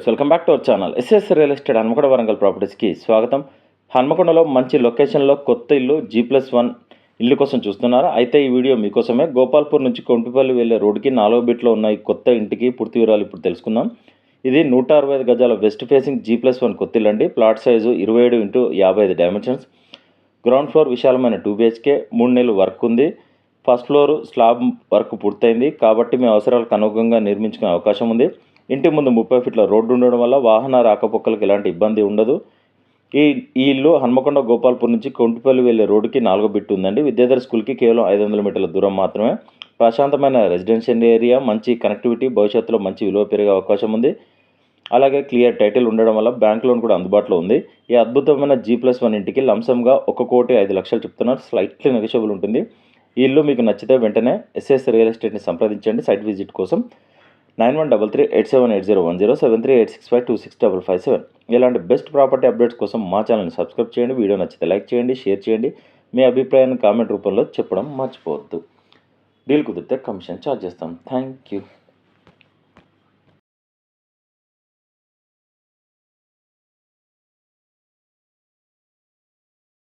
Viewers, welcome back to our channel. SS real estate Hanmakonda Warangal ప్రాపర్టీస్కి స్వాగతం. హన్మకొండలో మంచి లొకేషన్లో కొత్త ఇల్లు G+1 ఇల్లు కోసం చూస్తున్నారా? అయితే ఈ వీడియో మీకోసమే. గోపాల్పూర్ నుంచి కొంటిపల్లి వెళ్ళే రోడ్డుకి 4వ బిట్లో ఉన్న ఈ కొత్త ఇంటికి పూర్తి వివరాలు ఇప్పుడు తెలుసుకుందాం. ఇది 165 గజాల వెస్ట్ ఫేసింగ్ G+1 కొత్త ఇల్లు అండి. Plot size 27x55 dimensions. Ground floor విశాలమైన 2 BHK, 3 నెలలు వర్క్ ఉంది. ఫస్ట్ ఫ్లోర్ స్లాబ్ వర్క్ పూర్తయింది కాబట్టి మీ అవసరాలకు అనుగుణంగా నిర్మించుకునే అవకాశం ఉంది. ఇంటి ముందు 30 ఫీట్ల రోడ్డు ఉండడం వల్ల వాహన రాకపోకలకు ఎలాంటి ఇబ్బంది ఉండదు. ఈ ఇల్లు హన్మకొండ గోపాల్పూర్ నుంచి కొంటిపల్లి వెళ్ళే రోడ్డుకి 4వ బిట్ ఉందండి. విద్యాధర్ స్కూల్కి కేవలం 500 మీటర్ల దూరం మాత్రమే. ప్రశాంతమైన రెసిడెన్షియల్ ఏరియా, మంచి కనెక్టివిటీ, భవిష్యత్తులో మంచి విలువ పెరిగే అవకాశం ఉంది. అలాగే క్లియర్ టైటిల్ ఉండడం వల్ల బ్యాంక్ లోన్ కూడా అందుబాటులో ఉంది. ఈ అద్భుతమైన G+1 ఇంటికి లంసంగా 1,05,00,000 చెప్తున్నారు. స్లైట్లీ నెగోషియబుల్ ఉంటుంది. ఈ ఇల్లు మీకు నచ్చితే వెంటనే ఎస్ఎస్ రియల్ ఎస్టేట్ని సంప్రదించండి. సైట్ విజిట్ కోసం 9133878010 7386526557. ఇలాంటి బెస్ట్ ప్రాపర్టీ అప్డేట్స్ కోసం మా ఛానల్ని సబ్స్క్రైబ్ చేయండి. వీడియో నచ్చితే లైక్ చేయండి, షేర్ చేయండి. మీ అభిప్రాయాన్ని కామెంట్ రూపంలో చెప్పడం మర్చిపోవద్దు. డీల్ కుదిరితే కమిషన్ ఛార్జ్ చేస్తాం. Thank you.